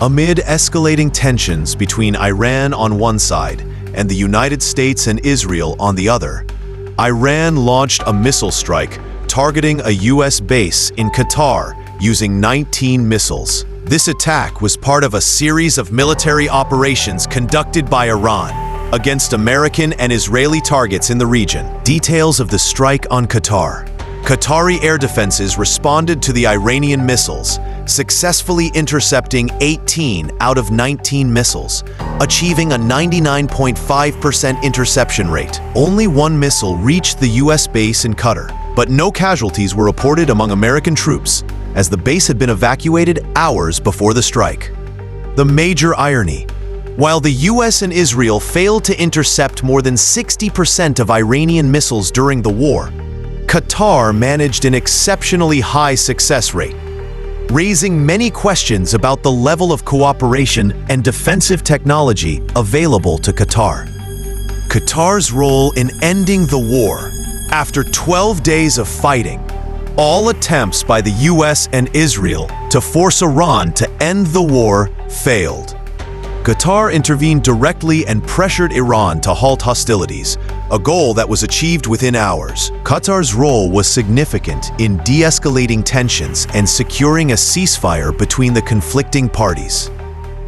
Amid escalating tensions between Iran on one side and the United States and Israel on the other, Iran launched a missile strike targeting a U.S. base in Qatar using 19 missiles. This attack was part of a series of military operations conducted by Iran against American and Israeli targets in the region. Details of the strike on Qatar. Qatari air defenses responded to the Iranian missiles, successfully intercepting 18 out of 19 missiles, achieving a 99.5% interception rate. Only one missile reached the U.S. base in Qatar, but no casualties were reported among American troops, as the base had been evacuated hours before the strike. The major irony: while the U.S. and Israel failed to intercept more than 60% of Iranian missiles during the war, Qatar managed an exceptionally high success rate, raising many questions about the level of cooperation and defensive technology available to Qatar. Qatar's role in ending the war. After 12 days of fighting, all attempts by the U.S. and Israel to force Iran to end the war failed. Qatar intervened directly and pressured Iran to halt hostilities, a goal that was achieved within hours. Qatar's role was significant in de-escalating tensions and securing a ceasefire between the conflicting parties.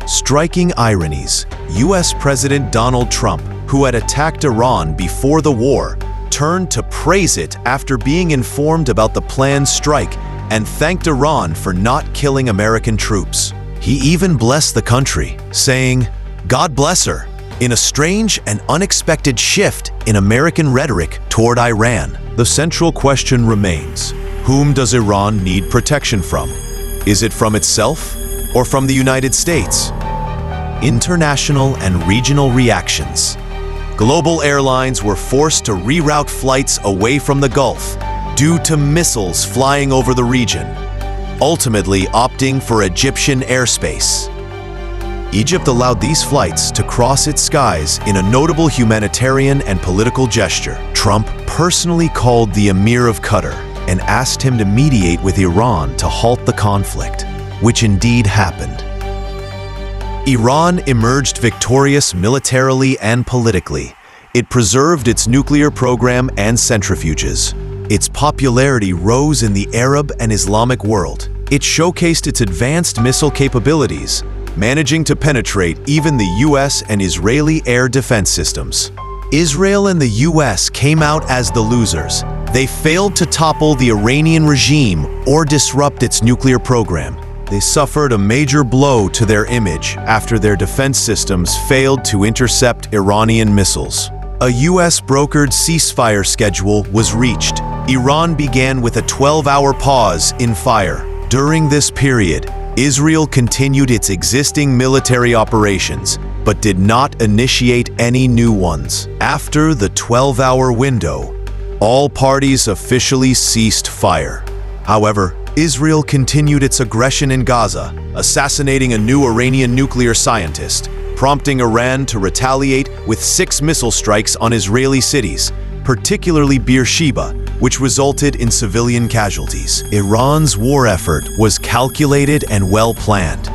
Striking ironies: U.S. President Donald Trump, who had attacked Iran before the war, turned to praise it after being informed about the planned strike and thanked Iran for not killing American troops. He even blessed the country, saying, "God bless her," in a strange and unexpected shift in American rhetoric toward Iran. The central question remains: whom does Iran need protection from? Is it from itself or from the United States? International and regional reactions. Global airlines were forced to reroute flights away from the Gulf due to missiles flying over the region, ultimately opting for Egyptian airspace. Egypt allowed these flights to cross its skies in a notable humanitarian and political gesture. Trump personally called the Emir of Qatar and asked him to mediate with Iran to halt the conflict, which indeed happened. Iran emerged victorious militarily and politically. It preserved its nuclear program and centrifuges. Its popularity rose in the Arab and Islamic world. It showcased its advanced missile capabilities, managing to penetrate even the U.S. and Israeli air defense systems. Israel and the U.S. came out as the losers. They failed to topple the Iranian regime or disrupt its nuclear program. They suffered a major blow to their image after their defense systems failed to intercept Iranian missiles. A U.S.-brokered ceasefire schedule was reached. Iran began with a 12-hour pause in fire. During this period, Israel continued its existing military operations, but did not initiate any new ones. After the 12-hour window, all parties officially ceased fire. However, Israel continued its aggression in Gaza, assassinating a new Iranian nuclear scientist, prompting Iran to retaliate with 6 missile strikes on Israeli cities, particularly Beersheba, which resulted in civilian casualties. Iran's war effort was calculated and well-planned.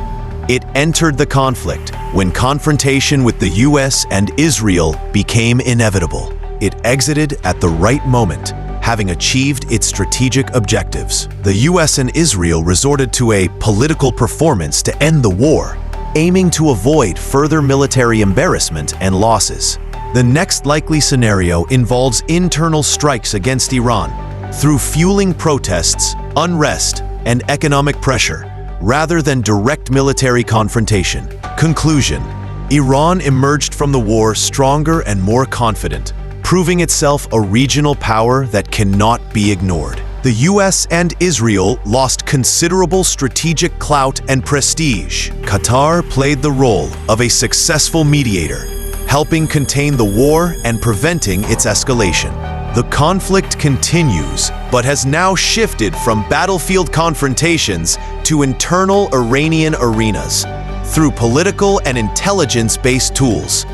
It entered the conflict when confrontation with the U.S. and Israel became inevitable. It exited at the right moment, having achieved its strategic objectives. The U.S. and Israel resorted to a political performance to end the war, aiming to avoid further military embarrassment and losses. The next likely scenario involves internal strikes against Iran through fueling protests, unrest, and economic pressure, rather than direct military confrontation. Conclusion: Iran emerged from the war stronger and more confident, proving itself a regional power that cannot be ignored. The U.S. and Israel lost considerable strategic clout and prestige. Qatar played the role of a successful mediator, helping contain the war and preventing its escalation. The conflict continues, but has now shifted from battlefield confrontations to internal Iranian arenas through political and intelligence-based tools.